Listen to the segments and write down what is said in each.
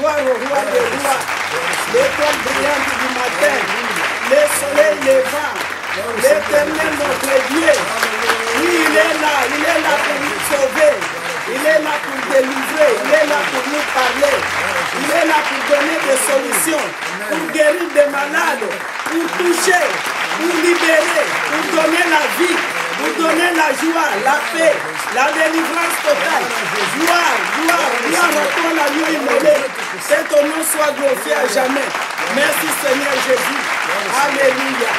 Gloire au roi des rois. L'étoile brillante du matin. Le soleil levant. L'éternel notre Dieu. Oui, il est là pour nous sauver. Il est là pour délivrer. Il est là pour nous parler. Il est là pour donner des solutions. Pour guérir des malades. Pour toucher. Pour libérer. Pour donner la vie. Pour donner la joie, la paix, la délivrance totale. Gloire, gloire, gloire au ton agneau immolé. Que ton nom soit glorifié à jamais. Merci Seigneur Jésus. Alléluia.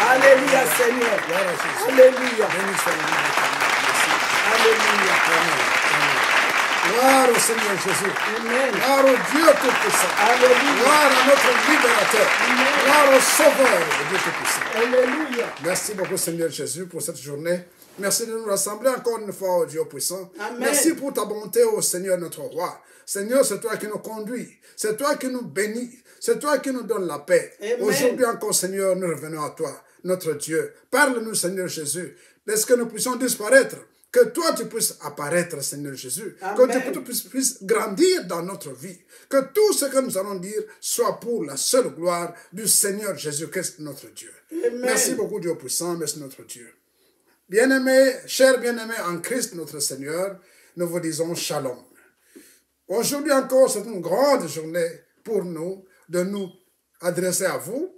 Alléluia Seigneur. Alléluia. Alléluia. Gloire au Seigneur Jésus. Amen. Gloire au Dieu Tout-Puissant. Alléluia. Gloire à notre libérateur. Gloire au Sauveur, le Dieu Tout-Puissant. Alléluia. Merci beaucoup Seigneur Jésus pour cette journée. Merci de nous rassembler encore une fois au Dieu puissant. Amen. Merci pour ta bonté au Seigneur notre roi. Seigneur, c'est toi qui nous conduis. C'est toi qui nous bénis. C'est toi qui nous donne la paix. Amen. Aujourd'hui encore Seigneur, nous revenons à toi, notre Dieu. Parle-nous Seigneur Jésus. Laisse que nous puissions disparaître. Que toi tu puisses apparaître Seigneur Jésus. Amen. Que tu puisses grandir dans notre vie. Que tout ce que nous allons dire soit pour la seule gloire du Seigneur Jésus-Christ notre Dieu. Amen. Merci beaucoup Dieu puissant, merci notre Dieu. Bien-aimés, chers bien-aimés en Christ notre Seigneur, nous vous disons shalom. Aujourd'hui encore, c'est une grande journée pour nous de nous adresser à vous,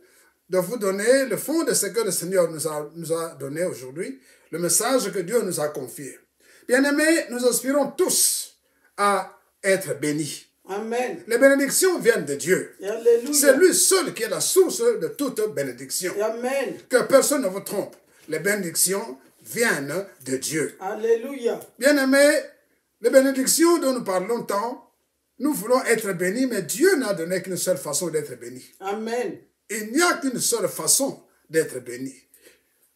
de vous donner le fond de ce que le Seigneur nous a donné aujourd'hui, le message que Dieu nous a confié. Bien-aimés, nous aspirons tous à être bénis. Amen. Les bénédictions viennent de Dieu. Alléluia. C'est lui seul qui est la source de toute bénédiction. Amen. Que personne ne vous trompe. Les bénédictions viennent de Dieu. Alléluia. Bien-aimés, les bénédictions dont nous parlons tant, nous voulons être bénis, mais Dieu n'a donné qu'une seule façon d'être béni. Amen. Il n'y a qu'une seule façon d'être béni.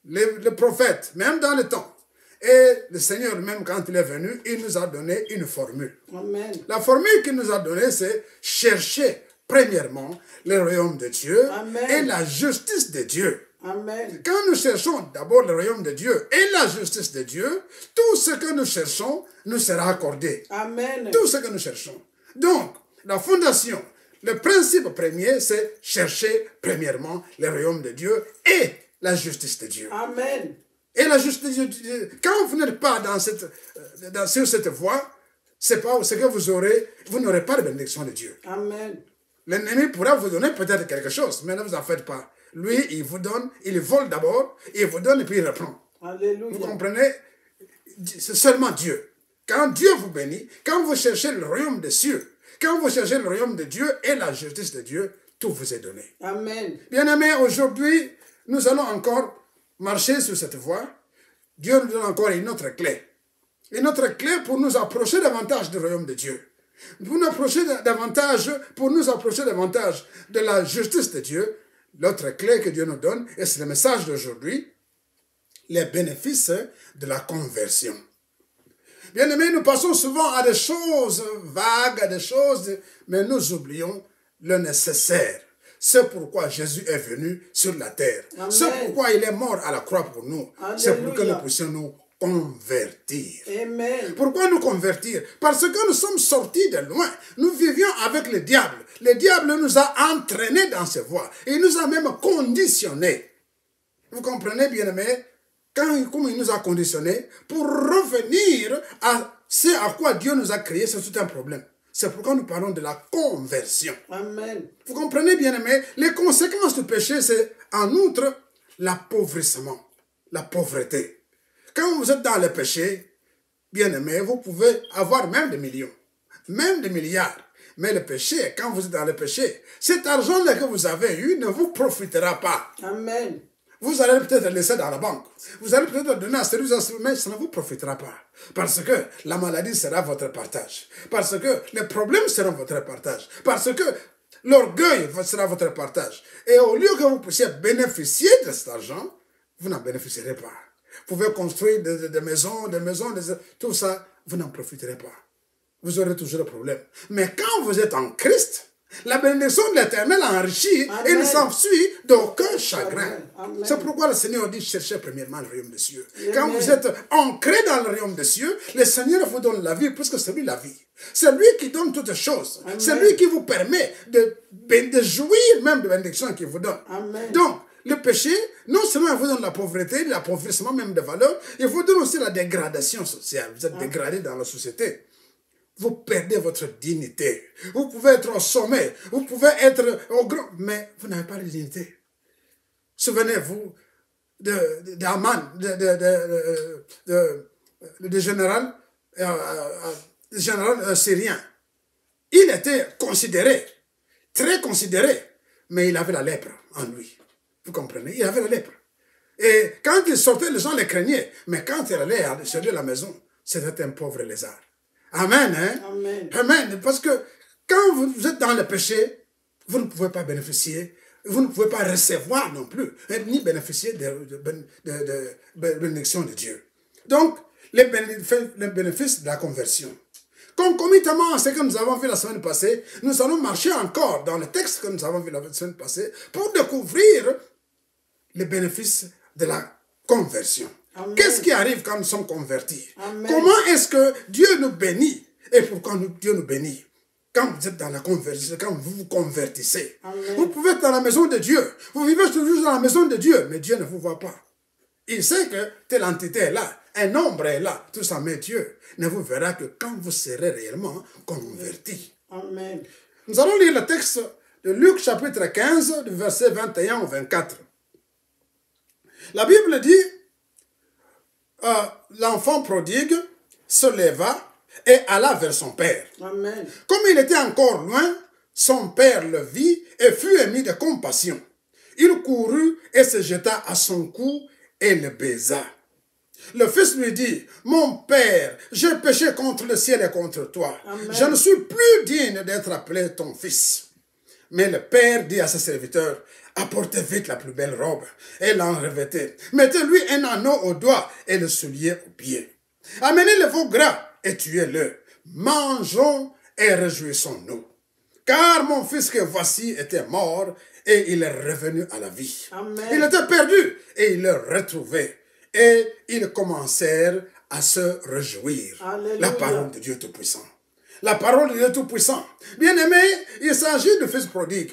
Le prophète, même dans le temps, et le Seigneur même quand il est venu, il nous a donné une formule. Amen. La formule qu'il nous a donnée, c'est chercher premièrement le royaume de Dieu. Amen. Et la justice de Dieu. Amen. Quand nous cherchons d'abord le royaume de Dieu et la justice de Dieu, tout ce que nous cherchons nous sera accordé. Amen. Tout ce que nous cherchons. Donc, la fondation, le principe premier, c'est chercher premièrement le royaume de Dieu et la justice de Dieu. Amen. Et la justice de Dieu, quand vous n'êtes pas sur cette voie, c'est pas ce que vous aurez, vous n'aurez pas de bénédiction de Dieu. Amen. L'ennemi pourra vous donner peut-être quelque chose, mais ne vous en faites pas. Lui, il vous donne, il vole d'abord, il vous donne et puis il reprend. Alléluia. Vous comprenez? C'est seulement Dieu. Quand Dieu vous bénit, quand vous cherchez le royaume des cieux, quand vous cherchez le royaume de Dieu et la justice de Dieu, tout vous est donné. Amen. Bien-aimés, aujourd'hui, nous allons encore marcher sur cette voie. Dieu nous donne encore une autre clé. Une autre clé pour nous approcher davantage du royaume de Dieu. Pour nous approcher davantage de la justice de Dieu. L'autre clé que Dieu nous donne, et c'est le message d'aujourd'hui, les bénéfices de la conversion. Bien-aimés, nous passons souvent à des choses vagues, à des choses, mais nous oublions le nécessaire. C'est pourquoi Jésus est venu sur la terre. C'est pourquoi il est mort à la croix pour nous. C'est pour que nous puissions nous convertir. Amen. Pourquoi nous convertir? Parce que nous sommes sortis de loin. Nous vivions avec le diable. Le diable nous a entraînés dans ses voies. Il nous a même conditionnés. Vous comprenez, bien-aimés? Comme il nous a conditionnés, pour revenir à ce à quoi Dieu nous a créés, c'est tout un problème. C'est pourquoi nous parlons de la conversion. Amen. Vous comprenez, bien-aimés? Les conséquences du péché, c'est en outre l'appauvrissement, la pauvreté. Quand vous êtes dans le péché, bien-aimés, vous pouvez avoir même des millions, même des milliards. Mais le péché, quand vous êtes dans le péché, cet argent-là que vous avez eu ne vous profitera pas. Amen. Vous allez peut-être le laisser dans la banque. Vous allez peut-être donner un service, mais ça ne vous profitera pas. Parce que la maladie sera votre partage. Parce que les problèmes seront votre partage. Parce que l'orgueil sera votre partage. Et au lieu que vous puissiez bénéficier de cet argent, vous n'en bénéficierez pas. Vous pouvez construire des maisons, tout ça, vous n'en profiterez pas. Vous aurez toujours le problème. Mais quand vous êtes en Christ, La bénédiction de l'Éternel enrichit et ne s'enfuit d'aucun chagrin. C'est pourquoi le Seigneur dit cherchez premièrement le royaume des cieux. Quand vous êtes ancré dans le royaume des cieux, le Seigneur vous donne la vie puisque c'est lui la vie. C'est lui qui donne toutes choses. C'est lui qui vous permet de jouir même de bénédiction qu'il vous donne. Donc, le péché, non seulement il vous donne la pauvreté, l'appauvrissement même de valeur, il vous donne aussi la dégradation sociale. Vous êtes dégradé dans la société. Vous perdez votre dignité. Vous pouvez être au sommet. Vous pouvez être au grand... Mais vous n'avez pas de dignité. Souvenez-vous d'Aman, de général syrien. Il était considéré, très considéré, mais il avait la lèpre en lui. Vous comprenez? Il avait la lèpre. Et quand il sortait, les gens le craignaient. Mais quand il allait chez lui à la maison, c'était un pauvre lézard. Amen, hein? Amen. Amen. Parce que quand vous êtes dans le péché, vous ne pouvez pas bénéficier, vous ne pouvez pas recevoir non plus, ni bénéficier de bénédiction de Dieu. Donc, les bénéfices de la conversion. Concomitamment à ce que nous avons vu la semaine passée, nous allons marcher encore dans le texte que nous avons vu la semaine passée pour découvrir les bénéfices de la conversion. Qu'est-ce qui arrive quand nous sommes convertis? Amen. Comment est-ce que Dieu nous bénit? Et pourquoi Dieu nous bénit? Quand vous êtes dans la conversion, quand vous vous convertissez, amen, vous pouvez être dans la maison de Dieu. Vous vivez toujours dans la maison de Dieu, mais Dieu ne vous voit pas. Il sait que telle entité est là, un nombre est là, tout ça, mais Dieu ne vous verra que quand vous serez réellement convertis. Amen. Nous allons lire le texte de Luc chapitre 15, du verset 21 au 24. La Bible dit, l'enfant prodigue se leva et alla vers son père. Amen. Comme il était encore loin, son père le vit et fut ému de compassion. Il courut et se jeta à son cou et le baisa. Le fils lui dit, mon père, j'ai péché contre le ciel et contre toi. Amen. Je ne suis plus digne d'être appelé ton fils. Mais le père dit à ses serviteurs, apportez vite la plus belle robe et l'en revêtez. Mettez-lui un anneau au doigt et le soulier au pied. Amenez le veau gras et tuez-le. Mangeons et réjouissons-nous. Car mon fils que voici était mort et il est revenu à la vie. Amen. Il était perdu et il le retrouvait. Et ils commencèrent à se réjouir. Alléluia. La parole de Dieu Tout-Puissant. La parole de Dieu Tout-Puissant. Bien-aimé, il s'agit du fils prodigue.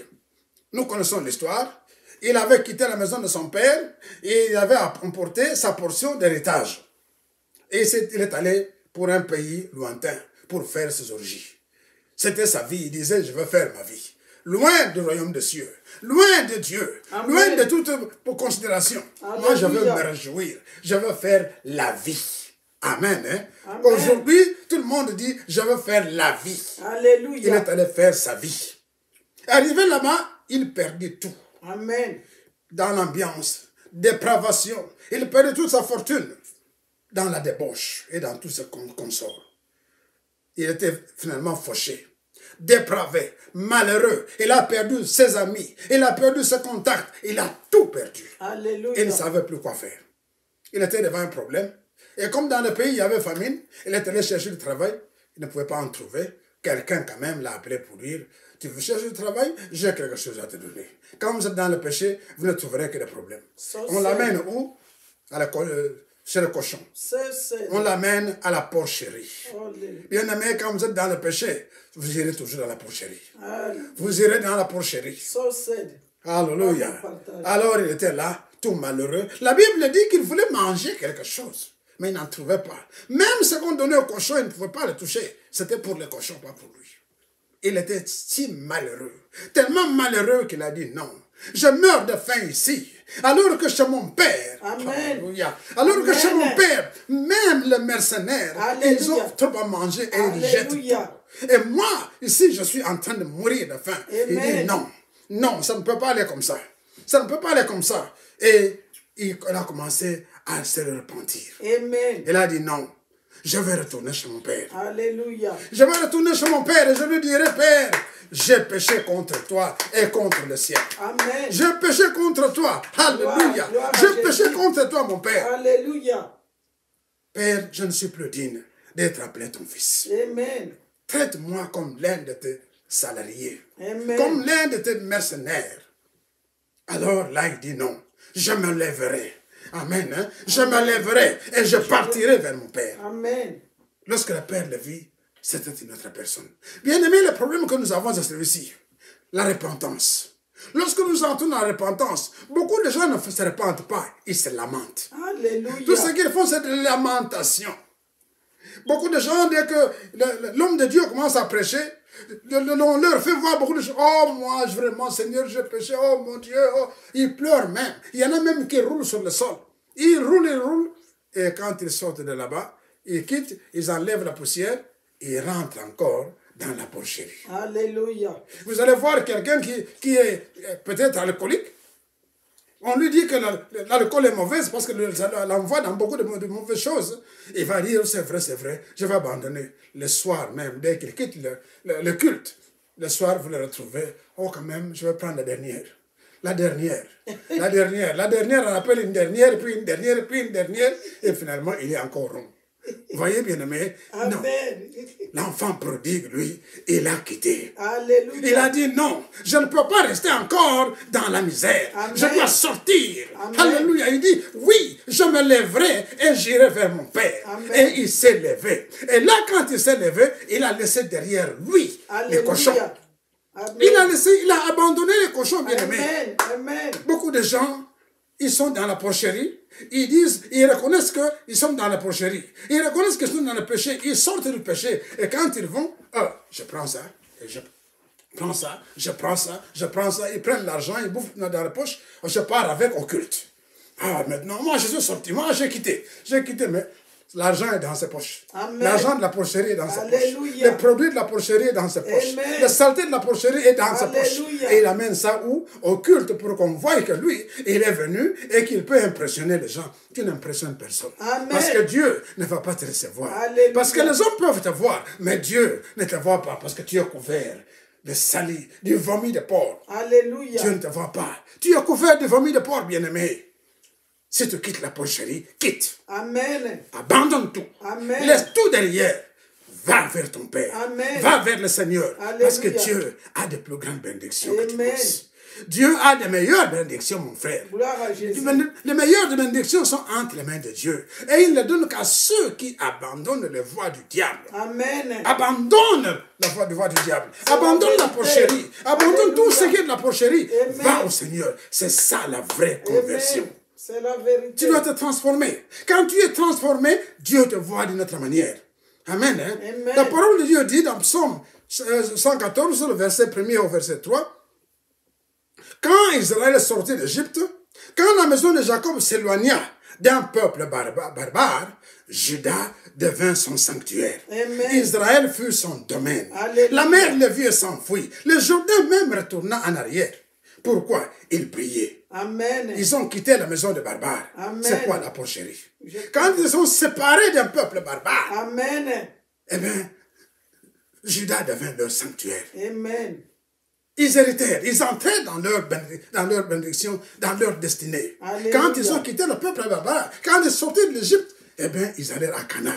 Nous connaissons l'histoire. Il avait quitté la maison de son père et il avait emporté sa portion d'héritage. Et il est allé pour un pays lointain pour faire ses orgies. C'était sa vie. Il disait, je veux faire ma vie. Loin du royaume des cieux, loin de Dieu, amen, loin de toute considération. Alléluia. Moi, je veux me réjouir. Je veux faire la vie. Amen. Hein? Amen. Aujourd'hui, tout le monde dit, je veux faire la vie. Alléluia. Il est allé faire sa vie. Arrivé là-bas, il perdit tout. Amen. Dans l'ambiance, dépravation. Il perdit toute sa fortune dans la débauche et dans tout ce qu'on sort. Il était finalement fauché, dépravé, malheureux. Il a perdu ses amis. Il a perdu ses contacts. Il a tout perdu. Alléluia. Il ne savait plus quoi faire. Il était devant un problème. Et comme dans le pays, il y avait famine, il est allé chercher du travail. Il ne pouvait pas en trouver. Quelqu'un quand même l'a appelé pour dire, tu veux chercher du travail? J'ai quelque chose à te donner. Quand vous êtes dans le péché, vous ne trouverez que des problèmes. On l'amène où? Chez le cochon. On l'amène à la porcherie. Bien aimé, quand vous êtes dans le péché, vous irez toujours dans la porcherie. Vous irez dans la porcherie. Alléluia. Alors il était là, tout malheureux. La Bible dit qu'il voulait manger quelque chose, mais il n'en trouvait pas. Même ce qu'on donnait au cochon, il ne pouvait pas le toucher. C'était pour le cochon, pas pour lui. Il était si malheureux, tellement malheureux qu'il a dit non. Je meurs de faim ici, alors que chez mon père, alléluia, alors amen, que chez mon père, même les mercenaires, alléluia, ils ont trop à manger et alléluia, ils jettent tout. Et moi, ici, je suis en train de mourir de faim. Amen. Il dit non, non, ça ne peut pas aller comme ça. Ça ne peut pas aller comme ça. Et il a commencé à se repentir. Amen. Il a dit non. Je vais retourner chez mon père. Alléluia. Je vais retourner chez mon père et je lui dirai, Père, j'ai péché contre toi et contre le ciel. Amen. J'ai péché contre toi. Alléluia. J'ai péché contre toi, mon père. Alléluia. Père, je ne suis plus digne d'être appelé ton fils. Amen. Traite-moi comme l'un de tes salarié. Amen. Comme l'un de tes mercenaires. Alors là, il dit non, je me lèverai. Amen. Hein? Je me lèverai et je partirai vers mon Père. Amen. Lorsque le Père le vit, c'était une autre personne. Bien aimé, le problème que nous avons à celui-ci, la repentance. Lorsque nous entrons dans la repentance, beaucoup de gens ne se repentent pas, ils se lamentent. Alléluia. Tout ce qu'ils font, c'est de la lamentation. Beaucoup de gens, dès que l'homme de Dieu commence à prêcher, on leur fait voir beaucoup de choses. Oh, moi, vraiment, Seigneur, j'ai péché. Oh, mon Dieu. Oh. Ils pleurent même. Il y en a même qui roulent sur le sol. Ils roulent. Et quand ils sortent de là-bas, ils quittent, ils enlèvent la poussière et ils rentrent encore dans la porcherie. Alléluia. Vous allez voir quelqu'un qui est peut-être alcoolique. On lui dit que l'alcool est mauvais parce que ça l'envoie dans beaucoup de mauvaises choses. Il va dire, c'est vrai, je vais abandonner. Le soir même, dès qu'il quitte le culte, le soir, vous le retrouvez. Oh, quand même, je vais prendre la dernière. La dernière, on appelle une dernière, puis une dernière, puis une dernière, et finalement, il est encore rond. Vous voyez, bien-aimé? Non. L'enfant prodigue, lui, il a quitté. Alléluia. Il a dit non, je ne peux pas rester encore dans la misère. Amen. Je dois sortir. Amen. Alléluia. Il dit oui, je me lèverai et j'irai vers mon Père. Amen. Et il s'est levé. Et là, quand il s'est levé, il a laissé derrière lui les cochons. Amen. Il a abandonné les cochons, bien-aimés. Amen. Amen. Beaucoup de gens, ils sont dans la porcherie. Ils reconnaissent qu'ils sont dans la porcherie. Ils reconnaissent qu'ils sont dans le péché. Ils sortent du péché. Et quand ils vont, je prends ça, et je prends ça, je prends ça, je prends ça. Ils prennent l'argent, ils bouffent dans la poche. Je pars avec au culte. Ah, maintenant, moi, je suis sorti. Moi, j'ai quitté. Mais l'argent est dans ses poches. L'argent de la porcherie est dans ses poches. Le produit de la porcherie est dans ses poches. La saleté de la porcherie est dans ses poches. Et il amène ça où? Au culte pour qu'on voie que lui, il est venu et qu'il peut impressionner les gens. Tu n'impressionnes personne. Amen. Parce que Dieu ne va pas te recevoir. Alléluia. Parce que les hommes peuvent te voir, mais Dieu ne te voit pas parce que tu es couvert de sali, du vomi de porc. Alléluia. Dieu ne te voit pas. Tu es couvert de vomi de porc, bien-aimé. Si tu quittes la porcherie, quitte. Amen. Abandonne tout. Amen. Laisse tout derrière. Va vers ton Père. Amen. Va vers le Seigneur. Alléluia. Parce que Dieu a de plus grandes bénédictions que tu Amen. penses. Dieu a de meilleures bénédictions, mon frère. Gloire à Jésus. Les meilleures bénédictions sont entre les mains de Dieu. Et il ne donne qu'à ceux qui abandonnent les voies du diable. Amen. Abandonne la voie du diable. Abandonne la porcherie. Abandonne tout ce qui est de la porcherie. Amen. Va au Seigneur. C'est ça la vraie conversion. Amen. C'est la vérité. Tu dois te transformer. Quand tu es transformé, Dieu te voit d'une autre manière. Amen. Hein? Amen. La parole de Dieu dit dans Psaume 114, le verset 1er au verset 3, quand Israël est sorti d'Égypte, quand la maison de Jacob s'éloigna d'un peuple barbare, Juda devint son sanctuaire. Amen. Israël fut son domaine. Alléluia. La mer le vit et s'enfuit. Le Jourdain même retourna en arrière. Pourquoi? Il brillait. Amen. Ils ont quitté la maison de barbares. Amen. C'est quoi la porcherie? Quand ils sont séparés d'un peuple barbare, Amen. eh bien, Juda devint leur sanctuaire. Amen. Ils héritèrent, ils entraient dans leur bénédiction, dans leur destinée. Alléluia. Quand ils ont quitté le peuple barbare, quand ils sortaient de l'Égypte, eh bien, ils allèrent à Canaan.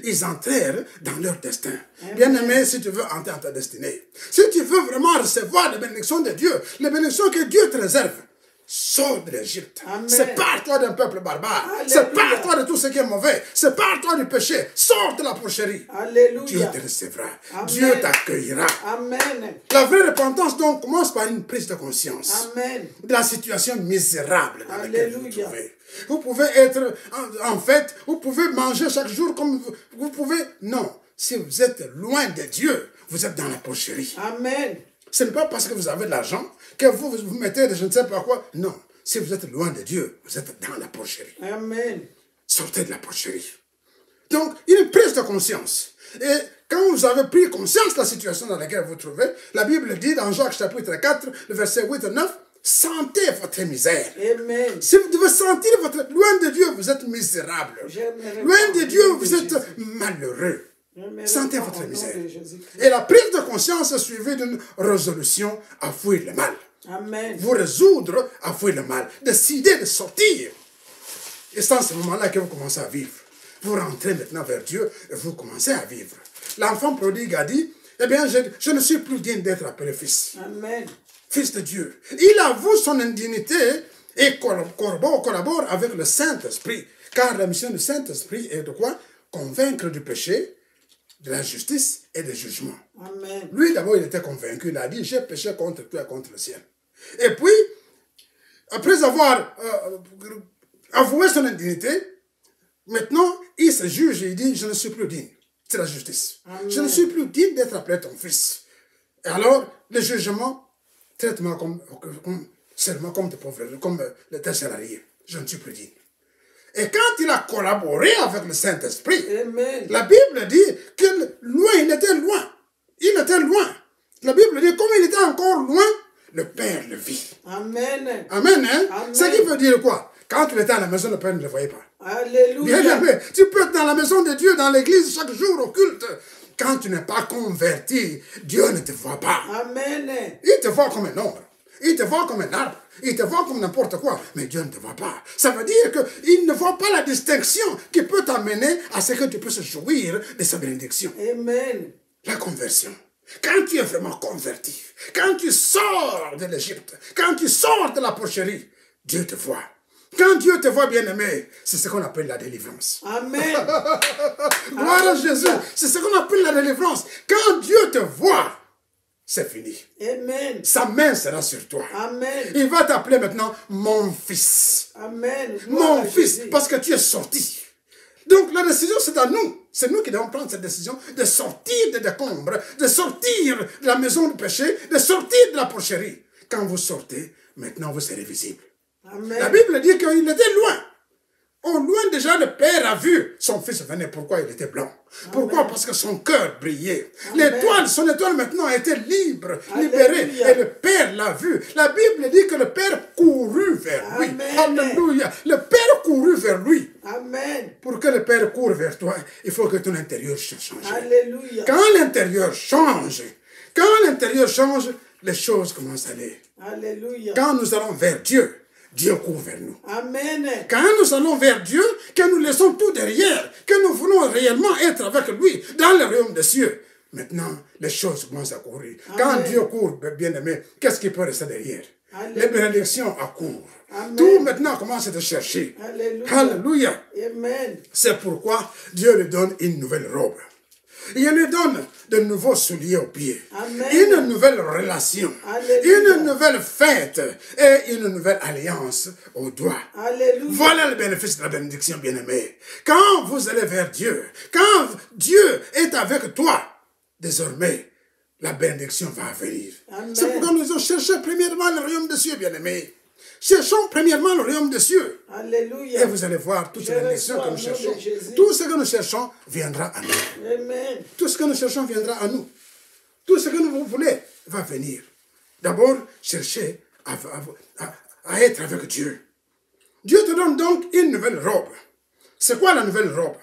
Ils entrèrent dans leur destin. Bien-aimé, si tu veux entrer dans ta destinée, si tu veux vraiment recevoir les bénédictions de Dieu, les bénédictions que Dieu te réserve, sors de l'Égypte. Sépare-toi d'un peuple barbare. Sépare-toi de tout ce qui est mauvais. Sépare-toi du péché. Sors de la porcherie. Alléluia. Dieu te recevra. Amen. Dieu t'accueillera. Amen. La vraie repentance donc commence par une prise de conscience Amen. de la situation misérable dans laquelle vous vous Alléluia. trouvez. Vous pouvez être en fait, vous pouvez manger chaque jour comme vous pouvez. Non, si vous êtes loin de Dieu, vous êtes dans la porcherie. Amen. Ce n'est pas parce que vous avez de l'argent que vous vous mettez de je ne sais pas quoi. Non, si vous êtes loin de Dieu, vous êtes dans la porcherie. Amen. Sortez de la porcherie. Donc, il y a une prise de conscience. Et quand vous avez pris conscience de la situation dans laquelle vous vous trouvez, la Bible dit dans Jacques chapitre 4, le verset 8 et 9, sentez votre misère. Amen. Si vous devez sentir votre... Loin de Dieu, vous êtes misérable. Loin de Dieu, vous êtes malheureux. Sentez votre misère. Et la prise de conscience est suivie d'une résolution à fuir le mal. Amen. Vous résoudre à fuir le mal. Décider de sortir. Et c'est à ce moment-là que vous commencez à vivre. Vous rentrez maintenant vers Dieu et vous commencez à vivre. L'enfant prodigue a dit, eh bien, je ne suis plus digne d'être appelé fils. Amen. Fils de Dieu. Il avoue son indignité et collabore avec le Saint-Esprit. Car la mission du Saint-Esprit est de quoi? Convaincre du péché, de la justice et du jugement. Amen. Lui, d'abord, il était convaincu. Il a dit, j'ai péché contre toi et contre le ciel. Et puis, après avoir avoué son indignité, maintenant, il se juge et il dit, je ne suis plus digne. C'est la justice. Amen. Je ne suis plus digne d'être appelé ton fils. Et alors, le jugement, traite-moi seulement comme de pauvres, comme tes salariés. Je ne suis plus digne. Et quand il a collaboré avec le Saint-Esprit, la Bible dit que loin, il était loin. Il était loin. La Bible dit, comme il était encore loin, le Père le vit. Amen. Amen, hein? Amen. Ce qui veut dire quoi? Quand tu étais à la maison, le Père ne le voyait pas. Alléluia. Bien aimé, tu peux être dans la maison de Dieu, dans l'église, chaque jour au culte. Quand tu n'es pas converti, Dieu ne te voit pas. Amen. Il te voit comme un ombre. Il te voit comme un arbre. Il te voit comme n'importe quoi. Mais Dieu ne te voit pas. Ça veut dire qu'il ne voit pas la distinction qui peut t'amener à ce que tu puisses jouir de sa bénédiction. Amen. La conversion. Quand tu es vraiment converti, quand tu sors de l'Égypte, quand tu sors de la porcherie, Dieu te voit. Quand Dieu te voit, bien-aimé, c'est ce qu'on appelle la délivrance. Amen. Gloire à Jésus. C'est ce qu'on appelle la délivrance. Quand Dieu te voit, c'est fini. Amen. Sa main sera sur toi. Amen. Il va t'appeler maintenant mon fils. Amen. Mon fils, parce que tu es sorti. Donc la décision, c'est à nous. C'est nous qui devons prendre cette décision de sortir des décombres, de sortir de la maison du péché, de sortir de la porcherie. Quand vous sortez, maintenant vous serez visible. Amen. La Bible dit qu'il était loin. Au loin déjà, le Père a vu son fils venir. Pourquoi il était blanc? Pourquoi? Parce que son cœur brillait. L'étoile, son étoile maintenant a été libre, libérée. Alléluia. Et le Père l'a vu. La Bible dit que le Père courut vers lui. Amen. Alléluia. Le Père courut vers lui. Amen. Pour que le Père court vers toi, il faut que ton intérieur change. Alléluia. Quand l'intérieur change, les choses commencent à aller. Alléluia. Quand nous allons vers Dieu, Dieu court vers nous. Amen. Quand nous allons vers Dieu, que nous laissons tout derrière, que nous voulons réellement être avec lui dans le royaume des cieux, maintenant, les choses commencent à courir. Amen. Quand Dieu court, bien-aimé, qu'est-ce qui peut rester derrière? Alléluia. Les bénédictions accourent. Amen. Tout maintenant commence à te chercher. Alléluia. Alléluia. Amen. C'est pourquoi Dieu lui donne une nouvelle robe. Il lui donne de nouveaux souliers aux pieds. Amen. Une nouvelle relation. Alléluia. Une nouvelle fête. Et une nouvelle alliance aux doigts. Alléluia. Voilà le bénéfice de la bénédiction, bien-aimé. Quand vous allez vers Dieu, quand Dieu est avec toi, désormais, la bénédiction va venir. Amen. C'est pourquoi nous devons chercher premièrement le royaume des cieux, bien-aimé. Cherchons premièrement le royaume des cieux. Alléluia. Et vous allez voir toutes les bénédictions que nous cherchons. Jésus. Tout ce que nous cherchons viendra à nous. Amen. Tout ce que nous cherchons viendra à nous. Tout ce que nous voulons va venir. D'abord, cherchez à être avec Dieu. Dieu te donne donc une nouvelle robe. C'est quoi la nouvelle robe?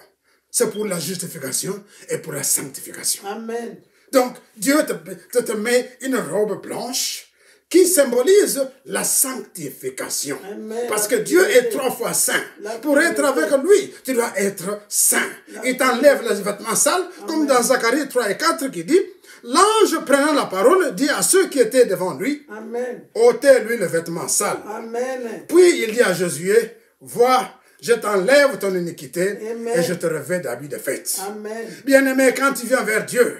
C'est pour la justification et pour la sanctification. Amen. Donc, Dieu te met une robe blanche qui symbolise la sanctification. Amen. Parce que Dieu est 3 fois saint. Pour être avec lui, tu dois être saint. Il t'enlève les vêtements sales, comme dans Zacharie 3 et 4 qui dit, l'ange prenant la parole dit à ceux qui étaient devant lui, Amen. ôtez-lui le vêtement sale. Amen. Puis il dit à Josué, vois, je t'enlève ton iniquité Amen. et je te revêts d'habits de fête. Amen. Bien-aimé, quand tu viens vers Dieu,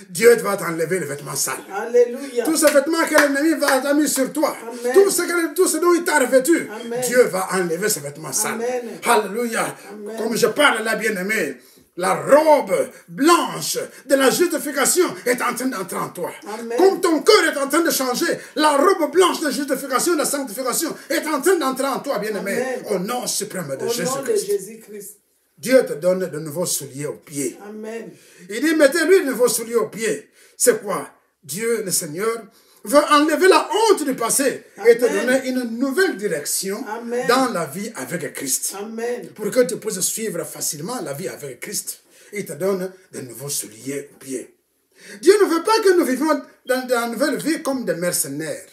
Dieu va t'enlever les vêtements sales. Alléluia. Tous ces vêtements que l'ennemi va mis sur toi, Amen. tout ce dont il t'a revêtu, Amen. Dieu va enlever ces vêtements sales. Amen. Alléluia. Amen. Comme je parle là, bien-aimé, la robe blanche de la justification est en train d'entrer en toi. Amen. Comme ton cœur est en train de changer, la robe blanche de justification, de sanctification est en train d'entrer en toi, bien-aimé. Amen. Au nom suprême de Au nom de Jésus-Christ. Jésus-Christ. Dieu te donne de nouveaux souliers aux pieds. Amen. Il dit, mettez-lui de nouveaux souliers aux pieds. C'est quoi? Dieu, le Seigneur, veut enlever la honte du passé et te Amen. donner une nouvelle direction Amen. dans la vie avec Christ. Amen. Pour que tu puisses suivre facilement la vie avec Christ. Il te donne de nouveaux souliers aux pieds. Dieu ne veut pas que nous vivions dans la nouvelle vie comme des mercenaires.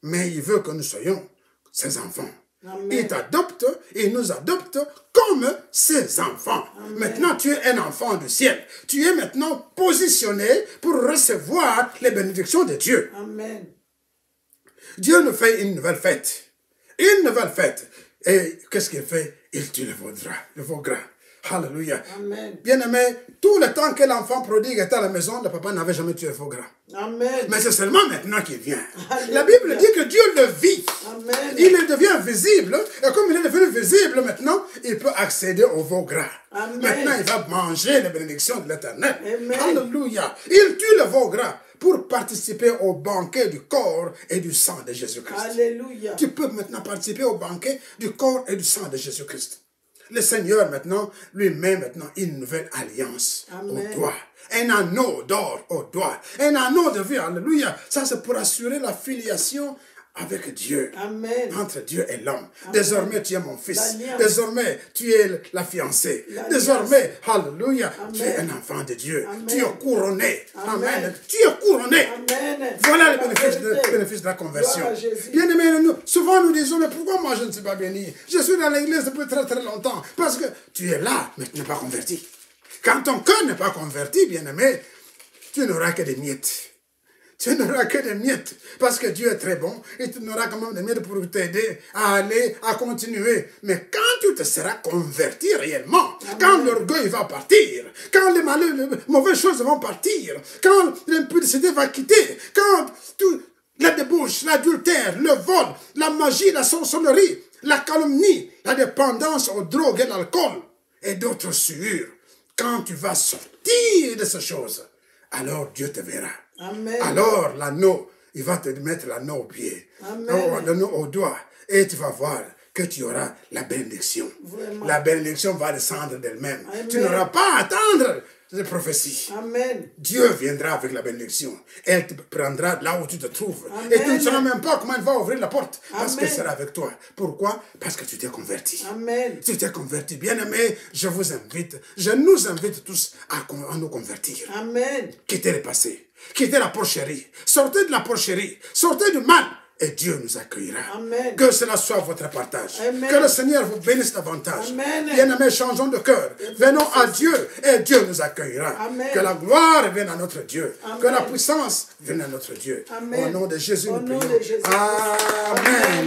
Mais il veut que nous soyons ses enfants. Amen. Il t'adopte, il nous adopte comme ses enfants. Amen. Maintenant, tu es un enfant du ciel. Tu es maintenant positionné pour recevoir les bénédictions de Dieu. Amen. Dieu nous fait une nouvelle fête. Une nouvelle fête. Et qu'est-ce qu'il fait? Il tue le veau gras. Alléluia. Amen. Bien-aimé, tout le temps que l'enfant prodigue était à la maison, le papa n'avait jamais tué le veau gras. Amen. Mais c'est seulement maintenant qu'il vient. Alléluia. La Bible dit que Dieu le vit. Amen. Il devient visible. Et comme il est devenu visible maintenant, il peut accéder au veau gras. Amen. Maintenant, il va manger les bénédictions de l'Éternel. Amen. Alléluia. Il tue le veau gras pour participer au banquet du corps et du sang de Jésus-Christ. Alléluia. Tu peux maintenant participer au banquet du corps et du sang de Jésus-Christ. Le Seigneur maintenant lui met maintenant une nouvelle alliance Amen. au doigt. Un anneau d'or au doigt. Un anneau de vie. Alléluia. Ça c'est pour assurer la filiation avec Dieu. Amen. Entre Dieu et l'homme. Désormais tu es mon fils. L'alliance. Désormais tu es la fiancée. L'alliance. Désormais, alléluia, Amen. tu es un enfant de Dieu. Amen. Tu es couronné. Amen. Amen. Tu es couronné. Amen. Voilà le La bénéfice vérité. de la conversion. Gloire à Jésus. Bien aimé, souvent nous disons, mais pourquoi moi je ne suis pas béni? Je suis dans l'église depuis très très longtemps. Parce que tu es là, mais tu n'es pas converti. Quand ton cœur n'est pas converti, bien aimé, tu n'auras que des miettes. Tu n'auras que des miettes. Parce que Dieu est très bon. Et tu n'auras quand même des miettes pour t'aider à aller, à continuer. Mais quand tu te seras converti réellement, Amen. quand l'orgueil va partir, quand les mauvaises choses vont partir, quand l'impudicité va quitter, quand la débauche, l'adultère, le vol, la magie, la sorcellerie, la calomnie, la dépendance aux drogues et l'alcool et d'autres souillures, quand tu vas sortir de ces choses, alors Dieu te verra. Amen. Alors l'anneau, il va te mettre l'anneau au pied, l'anneau au doigt, et tu vas voir que tu auras la bénédiction. Vraiment. La bénédiction va descendre d'elle-même. Amen. Tu n'auras pas à attendre les prophéties. Amen. Dieu viendra avec la bénédiction. Elle te prendra là où tu te trouves. Amen. Et tu ne sauras même pas comment elle va ouvrir la porte. Parce Amen. qu'elle sera avec toi. Pourquoi? Parce que tu t'es converti. Amen. Tu t'es converti. Bien-aimé, je nous invite tous à nous convertir. Amen. Quittez le passé. Quittez la porcherie. Sortez de la porcherie. Sortez du mal. Et Dieu nous accueillera. Amen. Que cela soit votre partage. Amen. Que le Seigneur vous bénisse davantage. Amen. Bien-aimés, changeons de cœur. Venons à Dieu et Dieu nous accueillera. Amen. Que la gloire vienne à notre Dieu. Amen. Que la puissance vienne à notre Dieu. Amen. Au nom de Jésus, Au nous nom prions. de Jésus. Amen. Amen.